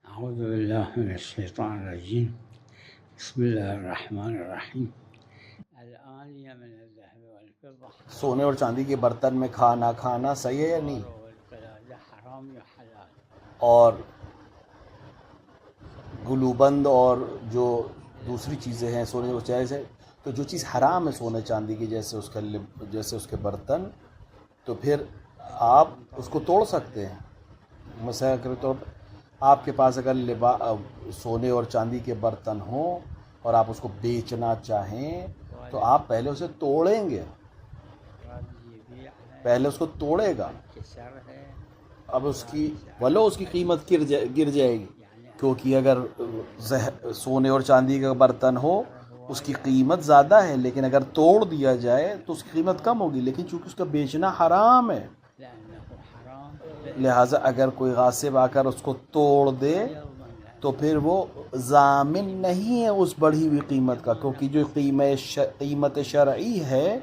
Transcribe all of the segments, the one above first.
اعوذ باللہ من الشیطان الرجیم بسم اللہ الرحمن الرحیم الآنیہ من الذهب والفضة سونے اور چاندی کے برتن میں کھانا کھانا صحیح ہے یا نہیں؟ والقلادہ حرام یا حلال؟ اور گلوبند اور جو دوسری چیزیں ہیں سونے اور جائز ہے، تو جو چیز حرام ہے سونے چاندی کی جیسے اس کے برتن، تو پھر آپ اس کو توڑ سکتے ہیں. مثلا کے طور پر آپ کے پاس اگر سونے اور چاندی کے برتن ہوں اور آپ اس کو بیچنا چاہیں تو آپ پہلے اسے توڑیں گے، پہلے اس کو توڑے گا. اب اس کی قیمت گر جائے گی، کیونکہ اگر سونے اور چاندی کا برتن ہو اس کی قیمت زیادہ ہے، لیکن اگر توڑ دیا جائے تو اس کی قیمت کم ہوگی. لیکن چونکہ اس کا بیچنا حرام ہے، لہٰذا اگر کوئی غاصب آ کر اس کو توڑ دے تو پھر وہ ضامن نہیں ہے اس بڑھی ہوئی قیمت کا، کیونکہ جو قیمت شرعی ہے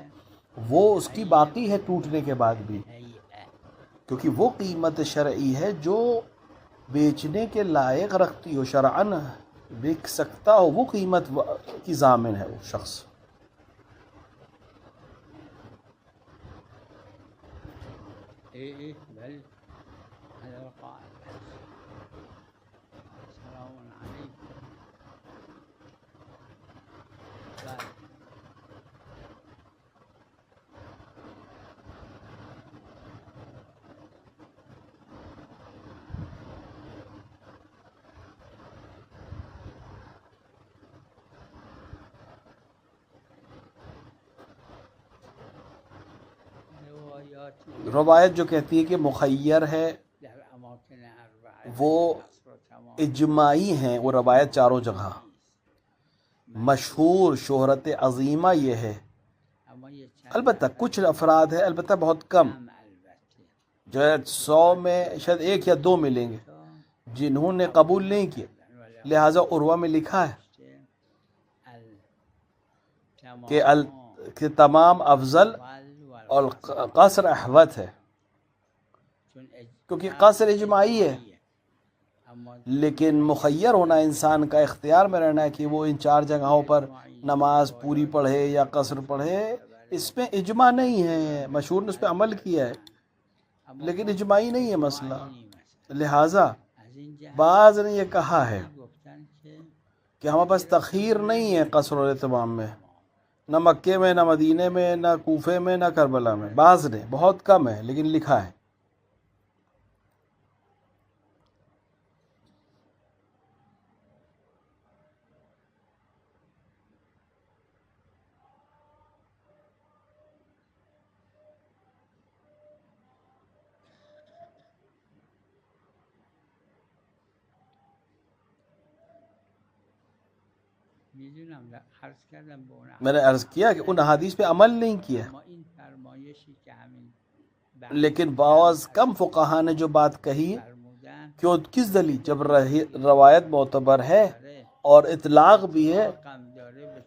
وہ اس کی باقی ہے ٹوٹنے کے بعد بھی، کیونکہ وہ قیمت شرعی ہے جو بیچنے کے لائق رکھتی ہو، شرعاً بک سکتا ہو، وہ قیمت کی ضامن ہے وہ شخص. بل على القائل سلام علیکم. روایت جو کہتی ہے کہ مخیر ہے وہ اجماعی ہیں، وہ روایت چاروں جگہ مشہور شہرت عظیمہ یہ ہے. البتہ کچھ افراد ہیں، البتہ بہت کم، جو ہے 100 میں شاید 1 یا 2 ملیں گے جنہوں نے قبول نہیں کیا. لہٰذا عروہ میں لکھا ہے کہ تمام افضل اور قصر احوت ہے، کیونکہ قصر اجماعی ہے. لیکن مخیر ہونا انسان کا اختیار میں رہنا ہے کہ وہ ان 4 جگہوں پر نماز پوری پڑھے یا قصر پڑھے، اس میں اجماع نہیں ہے. مشہور نے اس پہ عمل کیا ہے لیکن اجماعی نہیں ہے مسئلہ. لہٰذا بعض نے یہ کہا ہے کہ ہمارے پاس تخیر نہیں ہے قصر اور اتمام میں، نہ مکے میں، نہ مدینے میں، نہ کوفے میں، نہ کربلا میں. بعض نے، بہت کم ہے لیکن لکھا ہے. میں نے عرض کیا کہ ان احادیث پہ عمل نہیں کیا، لیکن بعض کم فقہا نے جو بات کہی کیوں، کس دلیل؟ جب روایت معتبر ہے اور اطلاق بھی ہے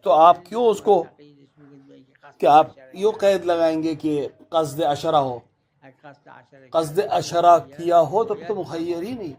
تو آپ کیوں اس کو، کہ آپ یوں قید لگائیں گے کہ قصد عشرہ ہو، قصد عشرہ کیا ہو تو مخیر ہی نہیں.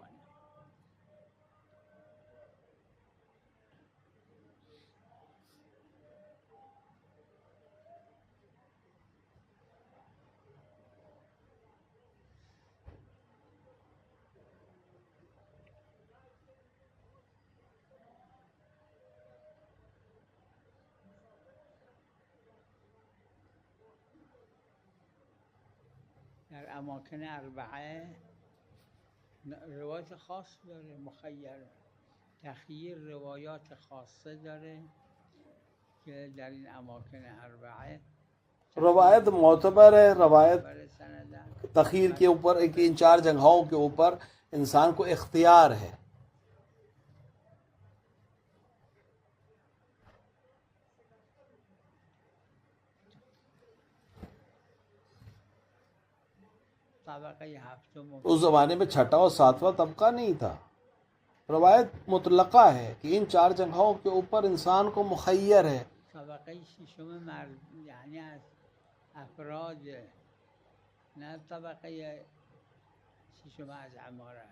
در اماکن اربعه روایت خاص داره، مخیر تخییر روایات خاصه داره که در این اماکن اربعه روایت معتبر ہے، روایت تخیر کے اوپر، ان 4 جگہوں کے اوپر انسان کو اختیار ہے. اس زمانے میں 6واں اور 7واں طبقہ نہیں تھا، روایت مطلقہ ہے کہ ان 4 جگہوں کے اوپر انسان کو مخیر ہے. طبقه ششم یعنی از افراد نه طبقه ششم از عمارت.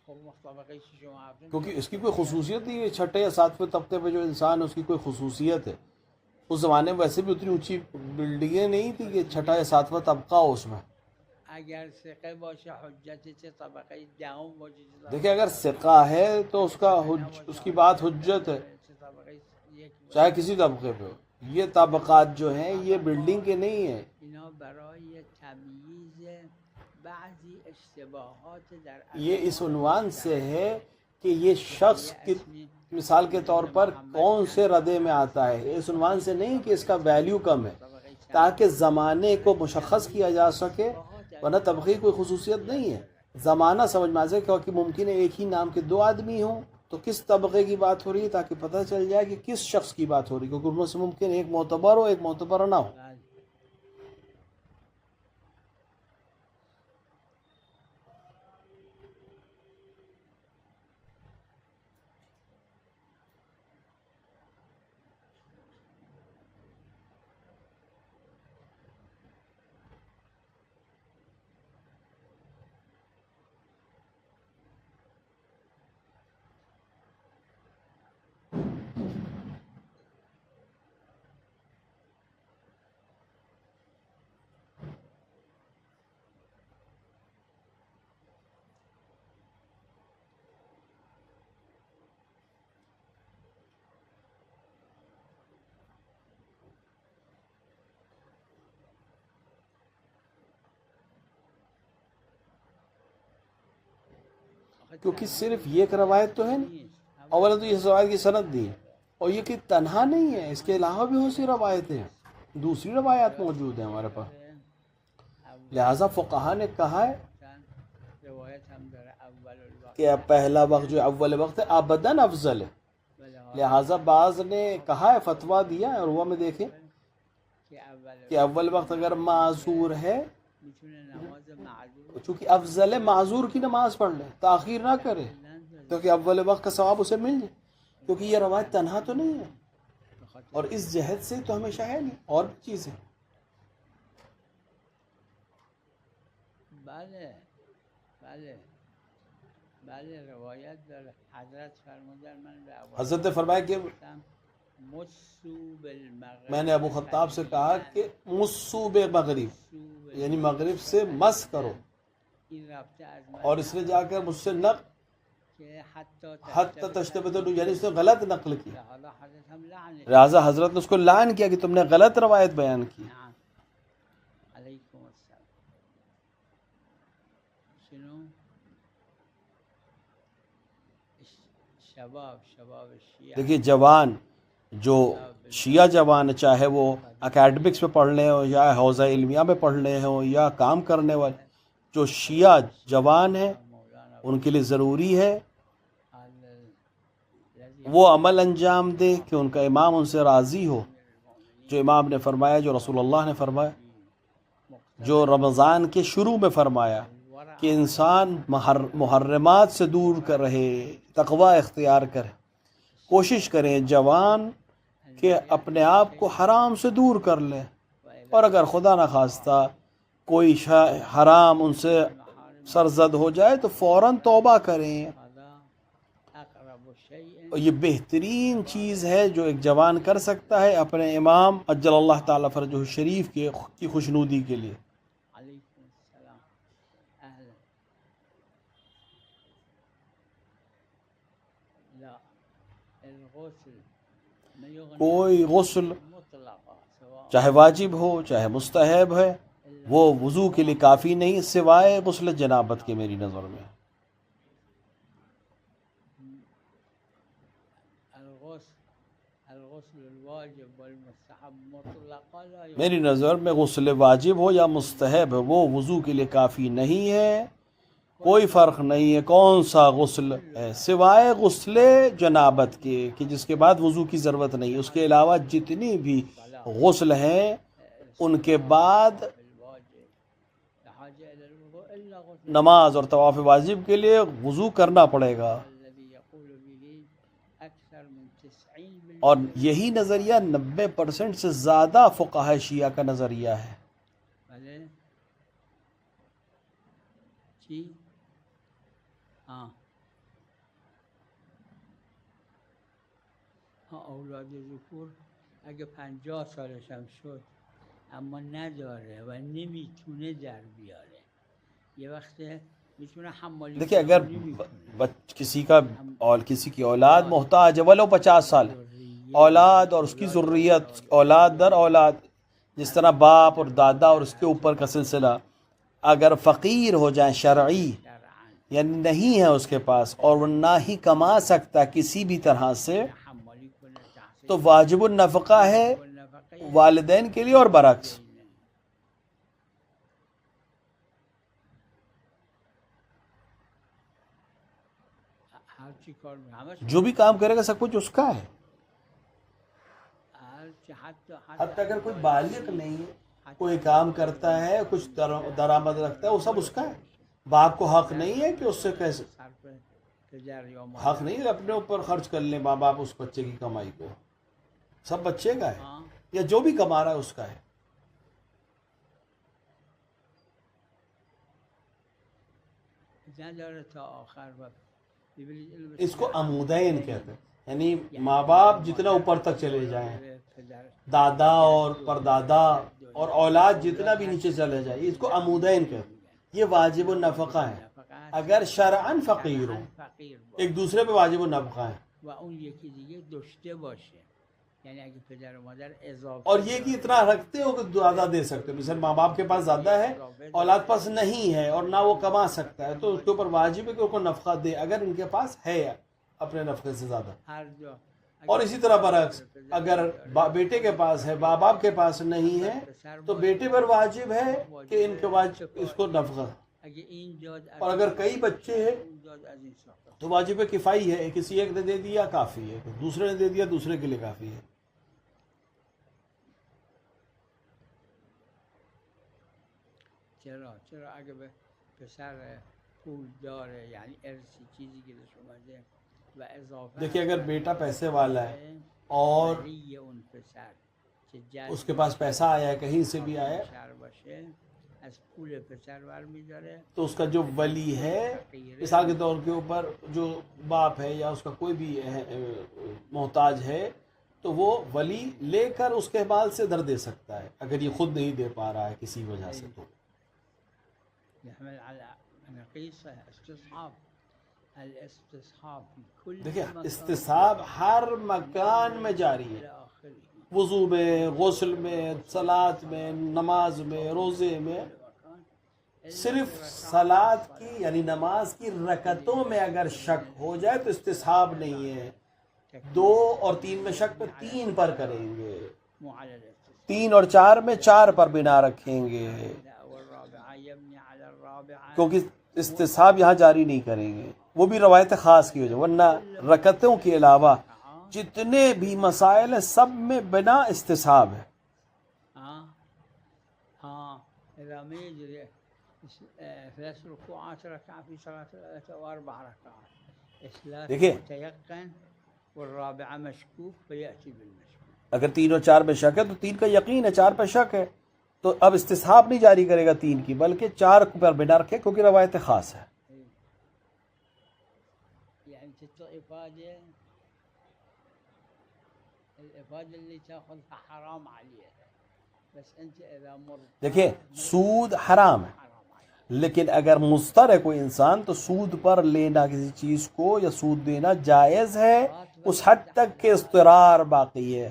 خب طبقه ششم هفتم کیونکہ اس کی کوئی خصوصیت نہیں ہے. 6 یا 7ویں طبقے پہ جو انسان ہے اس کی کوئی خصوصیت ہے. اس زمانے میں ویسے بھی اتنی اونچی بلڈنگیں نہیں تھی کہ 6 یا 7واں طبقہ ہو اس میں. اگر ثقه باشه حجت چه طبقه دهم باشه چه طبقه دیکھیں اگر ثقہ ہے تو اس کی بات حجت ہے چه طبقه یک باشه. چاہے کسی طبقے پہ ہو. یہ طبقات جو ہیں یہ بلڈنگ کے نہیں ہیں. اینا برای تمییز بعضی اشتباهات در یہ اس عنوان سے ہے کہ یہ شخص کی مثال کے طور پر کون سے ردے میں آتا ہے. اس عنوان سے نہیں کہ اس کا ویلیو کم ہے تاکہ زمانے کو مشخص کیا جا سکے. ورنہ طبقے کی کوئی خصوصیت نہیں ہے. زمانہ سمجھ میں آ جائے کہ ممکن ہے ایک ہی نام کے 2 آدمی ہوں تو کس طبقے کی بات ہو رہی ہے تاکہ پتہ چل جائے کہ کس شخص کی بات ہو رہی ہے. کیونکہ ان میں سے ممکن ایک معتبر ہو ایک معتبر نہ ہو. کیونکہ صرف یہ ایک روایت تو ہے نہیں. اولا تو یہ روایت کی سند دی ہے اور یہ کہ تنہا نہیں ہے. اس کے علاوہ بھی بہت سی روایتیں ہیں. دوسری روایات موجود ہیں ہمارے پاس. لہٰذا فقہا نے کہا ہے کہ پہلا وقت جو اول وقت ہے ابداً افضل ہے. لہٰذا بعض نے کہا ہے فتویٰ دیا ہے اور وہ میں دیکھیں کہ اول وقت اگر معذور ہے چونکہ افضل ہے معذور کی نماز پڑھ لے تاخیر نہ کرے کیونکہ اول وقت کا ثواب اسے مل جائے. کیونکہ یہ روایت تنہا تو نہیں ہے اور اس جہت سے تو ہمیشہ ہے نہیں اور بھی چیزیں. بله بله بله روایت داره. حضرت فرمودن من به ابو حضرت نے فرمایا کہ مسو بالمغرب میں نے ابو خطاب سے کہا کہ مسو بمغرب یعنی مغرب سے مس کرو. این رفته از من اور اس نے جا کر مجھ سے نقل که حتی تشتبه یعنی اس نے غلط نقل کی. حالا حضرت هم لعنه. لہٰذا حضرت نے اس کو لعن کیا کہ تم نے غلط روایت بیان کی. نعم علیکم السلام. شنو شباب شیعہ دیکھیے جوان جو شیعہ جوان چاہے وہ اکیڈمکس میں پڑھ لیں ہو یا حوزہ علمیہ میں پڑھ لیں ہوں یا کام کرنے والے جو شیعہ جوان ہیں ان کے لیے ضروری ہے وہ عمل انجام دے کہ ان کا امام ان سے راضی ہو. جو امام نے فرمایا جو رسول اللہ نے فرمایا جو رمضان کے شروع میں فرمایا کہ انسان محرمات سے دور کر رہے تقوی اختیار کرے. کوشش کریں جوان کہ اپنے آپ کو حرام سے دور کر لیں اور اگر خدا نخواستہ کوئی حرام ان سے سرزد ہو جائے تو فوراً توبہ کریں. اور یہ بہترین چیز ہے جو ایک جوان کر سکتا ہے اپنے امام اجل اللہ تعالیٰ فرجہ شریف کی خوشنودی کے لیے. علیکم السلام. اهلا. لا الغسل کوئی غسل مطلقا سواء چاہے واجب ہو چاہے مستحب ہے وہ وضو کے لیے کافی نہیں سوائے غسل جنابت کے. میری نظر میں الغسل الواجب والمستحب مطلقا لا يوجد. میری نظر میں غسل واجب ہو یا مستحب ہے وہ وضو کے لیے کافی نہیں ہے. کوئی فرق نہیں ہے کون سا غسل ہے سوائے غسل جنابت کے کہ جس کے بعد وضو کی ضرورت نہیں. اس کے علاوہ جتنی بھی غسل ہیں ان کے بعد بالواجب لا حاجة إلى الوضوء إلا نماز اور طواف واجب کے لیے وضو کرنا پڑے گا. اور یہی نظریہ 90% سے زیادہ فقہاء شیعہ کا نظریہ ہے. ہاں اولاد ذکور اگه 50 سالش هم شد اما نداره و نمیتونه در بیاره یه وقت میتونه حمالی دیکھیں اگر کنه کسی کا اور کسی کی اولاد محتاج ہے ولو 50 سال اولاد اور اس کی ذریت اولاد در اولاد جس طرح باپ اور دادا اور اس کے اوپر کا سلسلہ اگر فقیر ہو جائیں شرعی یعنی نہیں ہے اس کے پاس اور وہ نہ ہی کما سکتا کسی بھی طرح سے تو واجب النفقہ ہے والدین کے لیے اور برعکس. جو بھی کام کرے گا سب کچھ اس کا ہے. حتی اگر کوئی بالغ نہیں ہے کوئی کام کرتا ہے کچھ درآمد رکھتا ہے وہ سب اس کا ہے. باپ کو حق نہیں ہے کہ اس سے کیسے حق نہیں ہے اپنے اوپر خرچ کر لیں ماں باپ اس بچے کی کمائی کو. سب بچے کا ہے یا جو بھی کما رہا ہے اس کا ہے. اس کو عمودین کہتے ہیں یعنی ماں باپ جتنا اوپر تک چلے جائیں دادا اور پردادا اور اولاد جتنا بھی نیچے چلے جائے اس کو عمودین کہتے ہیں. یہ واجب النفقہ ہے. اگر شرعاً فقیر ہو ایک دوسرے پہ واجب النفقہ ہے اور یہ کہ اتنا رکھتے ہو کہ زیادہ دے سکتے ہو. مثلا ماں باپ کے پاس زیادہ ہے اولاد پاس نہیں ہے اور نہ وہ کما سکتا ہے تو اس کے اوپر واجب ہے کہ اس کو نفقہ دے اگر ان کے پاس ہے اپنے نفقے سے زیادہ. اور اسی طرح برعکس اگر بیٹے کے پاس ہے ماں باپ کے پاس نہیں ہے تو بیٹے پر واجب ہے کہ ان کے واجب اس کو نفقہ. اور اگر کئی بچے ہیں تو واجب کفائی ہے کسی ایک نے دے دیا کافی ہے دوسرے نے دے دیا دوسرے کے لیے کافی ہے. چرا اگه به پسر پول داره یعنی ارثی چیزی که داشت اومده و اضافه دیکھیں اگر بیٹا پیسے والا ہے اور اس کے پاس پیسہ آیا ہے کہیں سے بھی آیا تو اس کا جو ولی ہے مثال کے طور کے اوپر جو باپ ہے یا اس کا کوئی بھی محتاج ہے تو وہ ولی لے کر اس کے مال سے ادھر دے سکتا ہے اگر یہ خود نہیں دے پا رہا ہے کسی وجہ سے. تو دیکھیں استصحاب ہر مکان میں جاری ہے وضو میں غسل میں صلاۃ میں نماز میں روزے میں. صرف صلاۃ کی یعنی نماز کی رکعتوں میں اگر شک ہو جائے تو استصحاب نہیں ہے. 2 اور 3 میں شک پہ 3 پر کریں گے 3 اور 4 میں 4 پر بنا رکھیں گے کیونکہ استصحاب یہاں جاری نہیں کریں گے وہ بھی روایت خاص کی وجہ ورنہ رکعتوں کے علاوہ جتنے بھی مسائل ہیں سب میں بنا استصحاب ہے. دیکھیں اگر 3 اور 4 میں شک ہے تو 3 کا یقین ہے 4 پہ شک ہے تو اب استصحاب نہیں جاری کرے گا 3 کی بلکہ 4 پر بنا رکھے کیونکہ روایت خاص ہے. دیکھیں سود حرام ہے لیکن اگر مضطر ہے کوئی انسان تو سود پر لینا کسی چیز کو یا سود دینا جائز ہے اس حد تک کہ اضطرار باقی ہے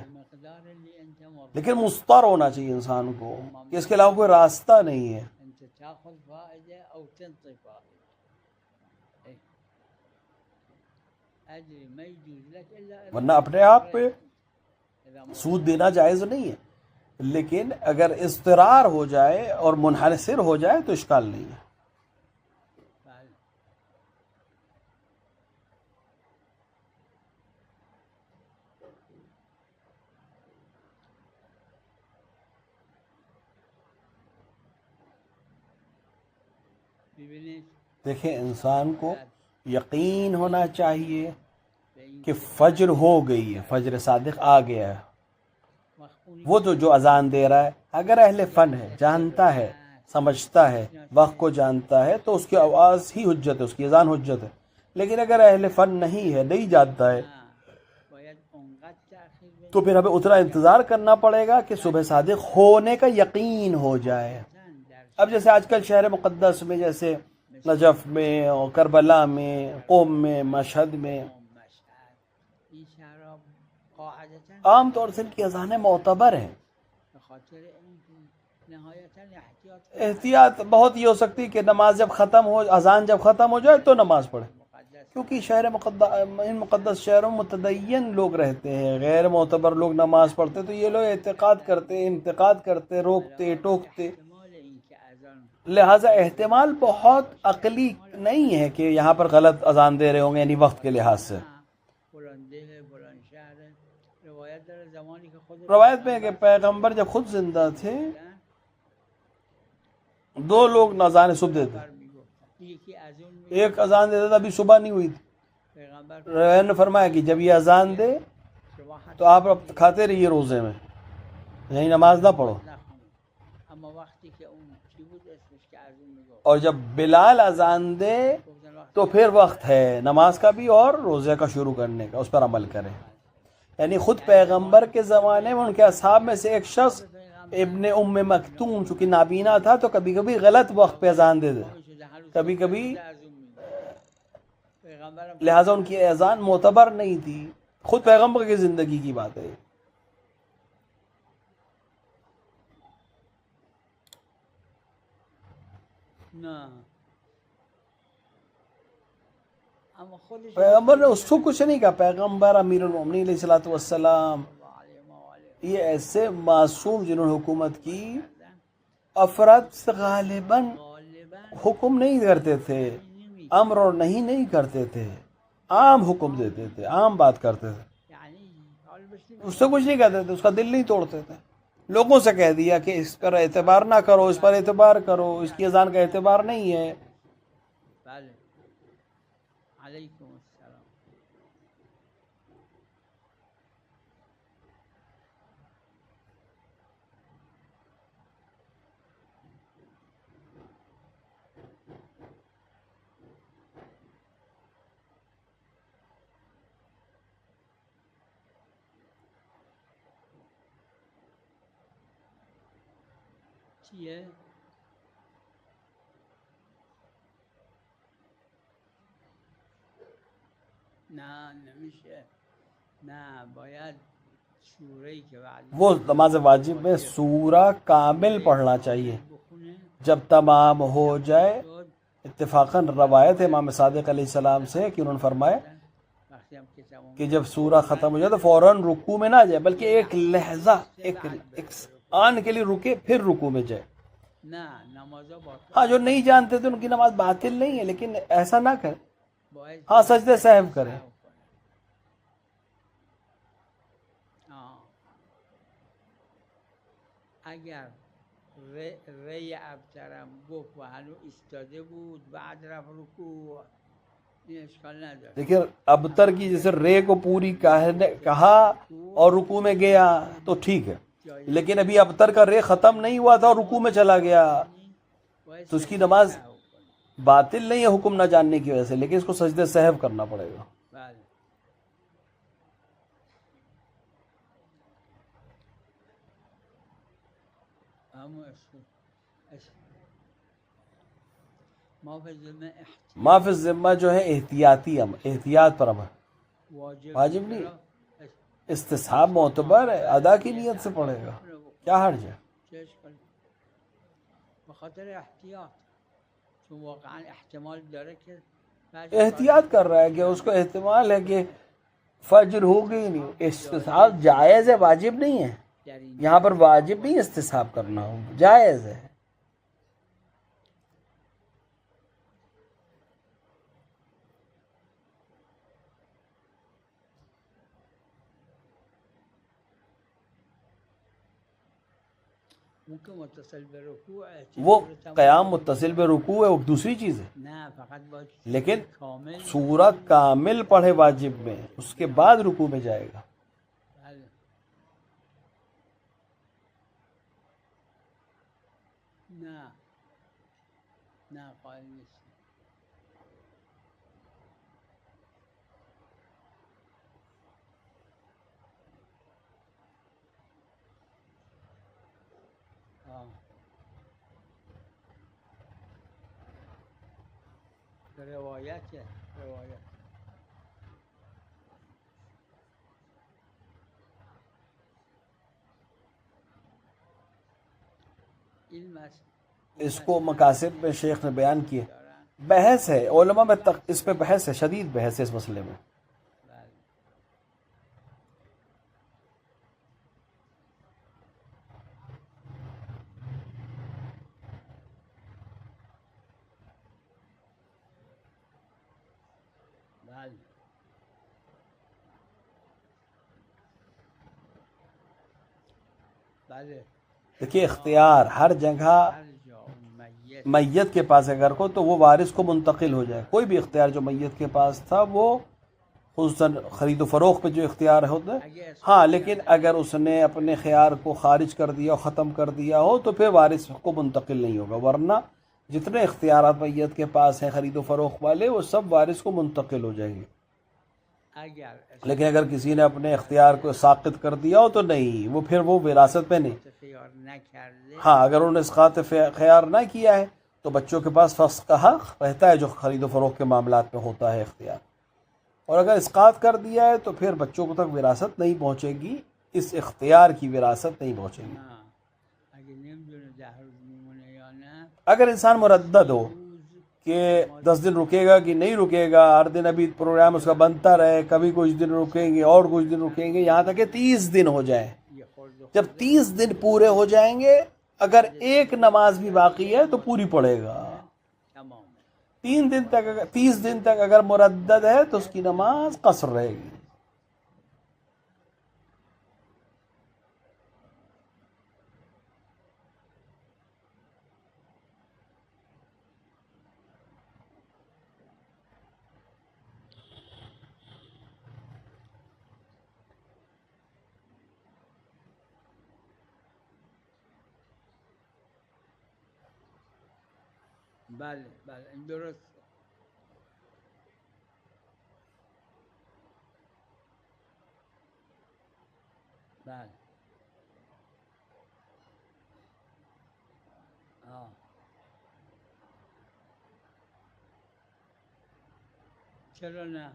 لیکن مضطر ہونا چاہیے انسان کو کہ اس کے علاوہ کوئی راستہ نہیں ہے. ورنہ اپنے آپ پہ سود دینا جائز نہیں ہے لیکن اگر اضطرار ہو جائے اور منحصر ہو جائے تو اشکال نہیں ہے. دیکھیں انسان کو یقین ہونا چاہیے کہ فجر ہو گئی ہے، فجر صادق آ گیا ہے. وہ جو اذان دے رہا ہے اگر اہل فن ہے، جانتا ہے، سمجھتا ہے، وقت کو جانتا ہے، تو اس کی آواز ہی حجت ہے، اس کی اذان حجت ہے. لیکن اگر اہل فن نہیں ہے، نہیں جانتا ہے، تو پھر ہمیں اتنا انتظار کرنا پڑے گا کہ صبح صادق ہونے کا یقین ہو جائے. اب جیسے آج کل شہر مقدس میں، جیسے نجف میں اور کربلا میں، قم میں، مشہد میں، عام طور سے ان کی اذانیں معتبر ہیں. احتیاط بہت یہ ہو سکتی کہ نماز جب ختم ہو، اذان جب ختم ہو جائے تو نماز پڑھے، کیونکہ شہر مقدس شہروں میں متدین لوگ رہتے ہیں، غیر معتبر لوگ نماز پڑھتے، تو یہ لوگ اعتقاد کرتے، انتقاد کرتے، روکتے ٹوکتے. لہٰذا احتمال بہت عقلی نہیں ہے کہ یہاں پر غلط اذان دے رہے ہوں گے، یعنی وقت کے لحاظ سے. روایت میں ہے کہ پیغمبر جب خود زندہ تھے 2 لوگ اذان صبح دیتے، ایک اذان دیتا تھا، ابھی صبح نہیں ہوئی تھی. روایت نے فرمایا کہ جب یہ اذان دے تو آپ کھاتے رہیے روزے میں، یعنی نماز نہ پڑھو. اور جب بلال اذان دے تو پھر وقت ہے نماز کا بھی اور روزے کا شروع کرنے کا، اس پر عمل کریں. یعنی خود پیغمبر کے زمانے میں ان کے اصحاب میں سے ایک شخص ابن ام مکتوم چونکہ نابینا تھا تو کبھی کبھی غلط وقت پہ اذان دے دے، کبھی کبھی، لہٰذا ان کی اذان معتبر نہیں تھی. خود پیغمبر کی زندگی کی بات ہے. پیغمبر نے اس کو کچھ نہیں کہا. پیغمبر امیر المومنین علیہ الصلوۃ والسلام یہ ایسے معصوم جنہوں نے حکومت کی، افراد سے غالباً حکم نہیں کرتے تھے، امر اور نہیں کرتے تھے، عام حکم دیتے تھے، عام بات کرتے تھے. اس سے کچھ نہیں کہتے تھے، اس کا دل نہیں توڑتے تھے. لوگوں سے کہہ دیا کہ اس پر اعتبار نہ کرو، اس پر اعتبار کرو، اس کی اذان کا اعتبار نہیں ہے. وہ نماز واجب میں سورہ کامل پڑھنا چاہیے جب تمام ہو جائے. اتفاقاً روایت ہے امام صادق علیہ السلام سے کہ انہوں نے فرمایا کہ جب سورہ ختم ہو جائے تو فوراً رکوع میں نہ جائے، بلکہ ایک لحظہ، ایک آن کے لیے رکے پھر رکوع میں جائے. ہاں جو نہیں جانتے تھے ان کی نماز باطل نہیں ہے، لیکن ایسا نہ کرے. ہاں سجدے سہو کرے. اگر ری ابترم گفت و هنو ایستاده بود بعد رفت رکوع، این اشکال نداره. دیکھیں ابتر کی جیسے رے کو پوری کہا اور رکوع میں گیا تو ٹھیک ہے، لیکن ابھی ابتر کا رے ختم نہیں ہوا تھا اور رکوع میں چلا گیا تو اس کی نماز باطل نہیں ہے حکم نہ جاننے کی وجہ سے، لیکن اس کو سجدے سہو کرنا پڑے گا. ما فی الذمہ جو ہے احتیاطی احتیاط پر عمل، واجب نہیں. استصحاب معتبر ہے، ادا کی نیت سے پڑھے گا، کیا حرج ہے. بخاطر احتیاط، چون واقعا احتمال داره که احتیاط کر رہا ہے کہ اس کو احتمال ہے کہ فجر ہوگی نہیں. استصحاب جائز ہے، واجب نہیں ہے. یہاں پر واجب نہیں استصحاب کرنا ہو، جائز ہے. اون که متصل به رکوع ہے، وہ قیام متصل بے رکوع ہے، وہ دوسری چیز ہے، نه فقط باید لیکن کامل سورہ کامل پڑھے واجب میں، اس کے بعد رکوع میں جائے گا. بله. نه نه قائل نیست. روایت ہے، روایت. علم است. اس کو مقاصد میں شیخ نے بیان کیے. بحث ہے علماء میں، اس پہ بحث ہے، شدید بحث ہے اس مسئلے میں. دیکھیے اختیار ہر جگہ میت کے پاس اگر ہو تو وہ وارث کو منتقل ہو جائے. کوئی بھی اختیار جو میت کے پاس تھا وہ خصوصاً خرید و فروخت پہ جو اختیار ہوتا ہے، ہاں، لیکن اگر اس نے اپنے خیار کو خارج کر دیا، ختم کر دیا ہو تو پھر وارث کو منتقل نہیں ہوگا. ورنہ جتنے اختیارات میت کے پاس ہیں خرید و فروخت والے، وہ سب وارث کو منتقل ہو جائیں گے. لیکن اگر کسی نے اپنے اختیار کو ساقط کر دیا ہو تو نہیں، وہ پھر وہ وراثت پہ نہیں. ہاں، اگر انہوں نے اسقاط خیار نہ کیا ہے تو بچوں کے پاس فسخ کا حق رہتا ہے، جو خرید و فروخت کے معاملات میں ہوتا ہے اختیار. اور اگر اسقاط کر دیا ہے تو پھر بچوں کو تک وراثت نہیں پہنچے گی، اس اختیار کی وراثت نہیں پہنچے گی. اگر انسان مردد ہو کہ 10 دن رکے گا کہ نہیں رکے گا، ہر دن ابھی پروگرام اس کا بنتا رہے، کبھی کچھ دن رکیں گے اور کچھ دن رکیں گے، یہاں تک کہ 30 دن ہو جائیں. جب 30 دن پورے ہو جائیں گے، اگر ایک نماز بھی باقی ہے تو پوری پڑے گا. 30 دن تک اگر مردد ہے تو اس کی نماز قصر رہے گی. بله بله این درست. بله. چرا نه؟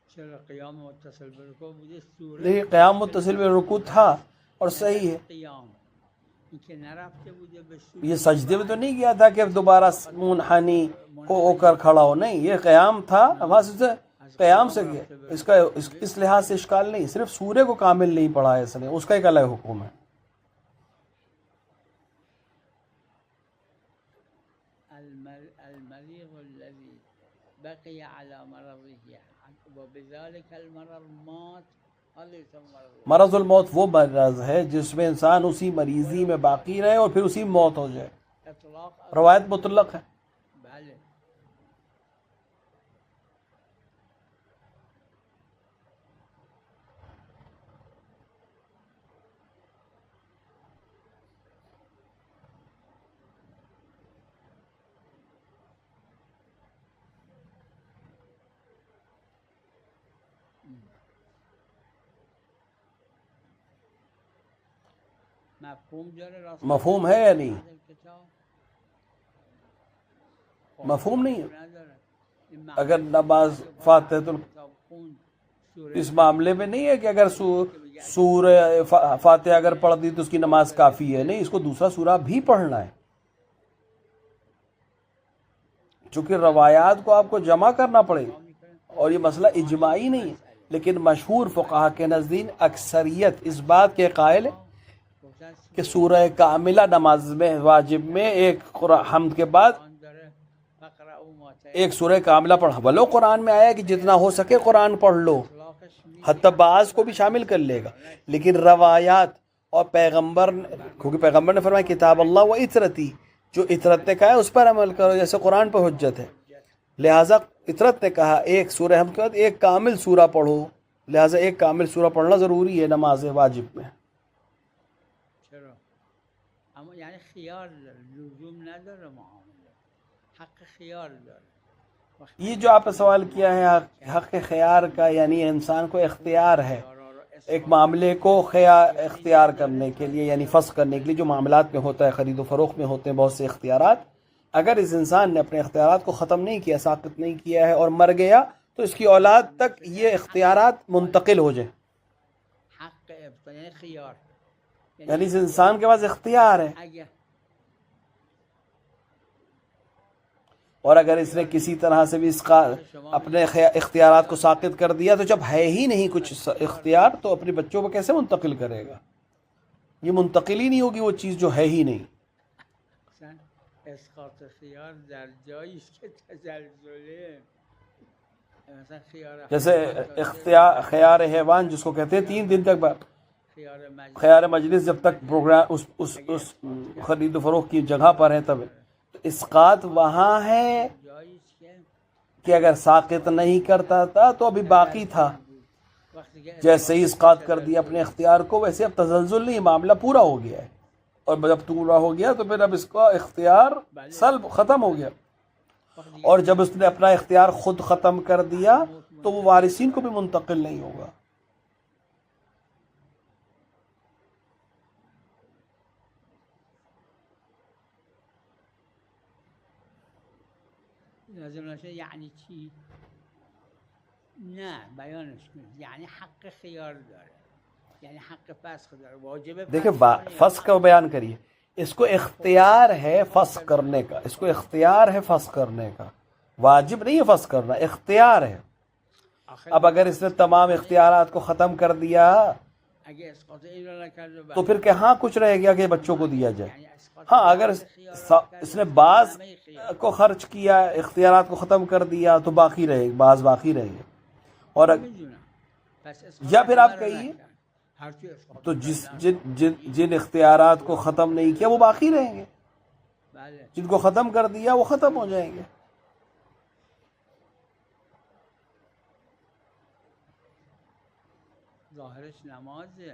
چرا قیام متصل به رکوع بوده؟ سوره نہیں، قیام متصل به رکوع تھا اور صحیح ہے. قیام این که نرفته بوده به یہ سجدے میں تو نہیں گیا تھا کہ دوبارہ منحنی ہو کر کھڑا ہو، نہیں، یہ قیام تھا، وہاں سے قیام سے گیا. اس کا اس لحاظ سے اشکال نہیں، صرف سورے کو کامل نہیں پڑھا ہے اس نے، اس کا ایک الگ حکم ہے. المریض الذي بقي على مرضه وبذلك المرض مات. مرض الموت وہ مرض ہے جس میں انسان اسی مریضی میں باقی رہے اور پھر اسی میں موت ہو جائے. روایت مطلق ہے. مفہوم ہے یا نہیں؟ مفہوم نہیں ہے. اگر نماز فاتحۃ اس معاملے میں نہیں ہے کہ اگر سورہ فاتحہ اگر پڑھ دی تو اس کی نماز کافی ہے، نہیں، اس کو دوسرا سورہ بھی پڑھنا ہے. چونکہ روایات کو آپ کو جمع کرنا پڑے گا اور یہ مسئلہ اجماعی نہیں ہے، لیکن مشہور فقہا کے نزدیک اکثریت اس بات کے قائل ہے کہ سورہ کاملہ نماز میں واجب میں ایک حمد کے بعد ایک سورہ کاملہ پڑھا. بلو قرآن میں آیا کہ جتنا ہو سکے قرآن پڑھ لو، حتی بعض کو بھی شامل کر لے گا، لیکن روایات اور پیغمبر کیونکہ پیغمبر نے فرمایا کتاب اللہ و اطرتی، جو اطرت نے کہا ہے اس پر عمل کرو، جیسے قرآن پر حجت ہے، لہٰذا اطرت نے کہا ایک سورہ حمد کے بعد ایک کامل سورہ پڑھو، لہٰذا ایک کامل سورہ پڑھنا ضروری ہے نماز واجب میں. چرا اما یعنی خیار داره، لزوم نداره معامله، حق خیار داره. یہ جو آپ نے سوال کیا ہے حق خیار کا، یعنی انسان کو اختیار ہے ایک معاملے کو اختیار کرنے کے لیے، یعنی فسخ کرنے کے لیے، جو معاملات میں ہوتا ہے، خرید و فروخت میں ہوتے ہیں بہت سے اختیارات. اگر اس انسان نے اپنے اختیارات کو ختم نہیں کیا، ساقط نہیں کیا ہے اور مر گیا، تو اس کی اولاد تک یہ اختیارات منتقل ہو جائیں. حق یعنی خیار، یعنی اس انسان کے پاس اختیار ہے، اگر اور اگر اس نے کسی طرح سے بھی اپنے اختیارات کو ساقط کر دیا، تو جب ہے ہی نہیں کچھ اختیار تو اپنے بچوں کو کیسے منتقل کرے گا؟ یہ منتقل ہی نہیں ہوگی وہ چیز جو ہے ہی نہیں. اسقاط خیار در جایی است که تزلزله، مثلا جیسے خیار حیوان جس کو کہتے ہیں 3 دن تک خیار مجلس جب تک پروگرام اس خرید و فروخت کی جگہ پر ہے، تب اسقاط وہاں ہے کہ اگر ساقط نہیں کرتا تھا تو ابھی باقی تھا. جیسے ہی اسقاط کر دیا اپنے اختیار کو، ویسے اب تزلزل نہیں، معاملہ پورا ہو گیا ہے، اور جب پورا ہو گیا تو پھر اب اس کا اختیار سلب ختم ہو گیا. اور جب اس نے اپنا اختیار خود ختم کر دیا تو وہ وارثین کو بھی منتقل نہیں ہوگا. لازم نشه یعنی چی؟ نه بیانش کنید. یعنی حق خیار داره، یعنی حق فسخ داره، واجب دیکھیں فسخ کا بیان کریے. اس کو اختیار ہے فسخ کرنے کا، اس کو اختیار ہے فسخ کرنے کا، واجب نہیں ہے فسخ کرنا، اختیار ہے. اب اگر اس نے تمام اختیارات کو ختم کر دیا تو پھر کہاں کچھ رہ گیا کہ بچوں کو دیا جائے. ہاں اگر اس نے بعض کو خرچ کیا، اختیارات کو ختم کر دیا تو باقی رہے، بعض باقی رہے گا. اور یا پھر آپ کہیے تو جن اختیارات کو ختم نہیں کیا وہ باقی رہیں گے، جن کو ختم کر دیا وہ ختم ہو جائیں گے. ظاهرش نمازه،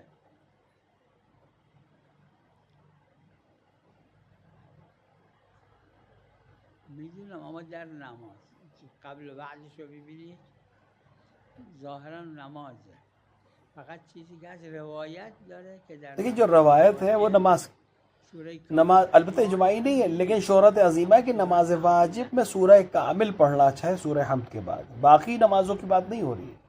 میدونم، اما در نماز قبل و بعدش رو ببینید ظاهرا نمازه، فقط چیزی که از روایت داره که در لیکن جو روایت ہے وہ نماز البتہ اجماعی نہیں ہے، لیکن شہرت عظیمہ ہے کہ نماز واجب میں سورہ کامل پڑھنا اچھا ہے سورہ حمد کے بعد، باقی نمازوں کی بات نہیں ہو رہی ہے.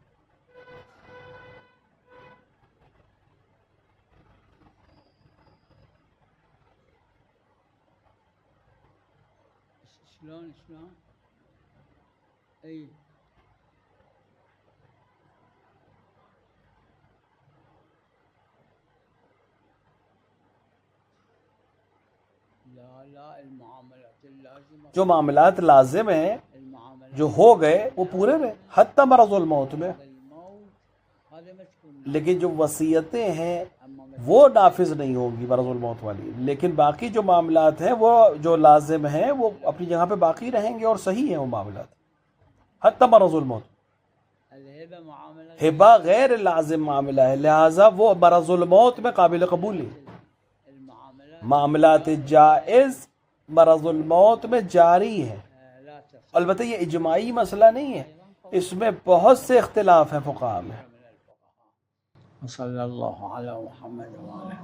اسلام ای جو معاملات لازم ہیں جو ہو گئے وہ پورے رہے حتی مرض الموت میں، لیکن جو وصیتیں ہیں وہ نافذ نہیں ہوگی مرض الموت والی. لیکن باقی جو معاملات ہیں وہ جو لازم ہیں وہ اپنی جگہ پہ باقی رہیں گے اور صحیح ہیں وہ معاملات حتی مرض الموت. ہبہ غیر لازم معاملہ ہے، لہٰذا وہ مرض الموت میں قابل قبول ہے. معاملات جائز مرض الموت میں جاری ہے. البتہ یہ اجماعی مسئلہ نہیں ہے، اس میں بہت سے اختلاف ہیں فقہاء میں. صلی اللہ علیہ محمد وعلیہ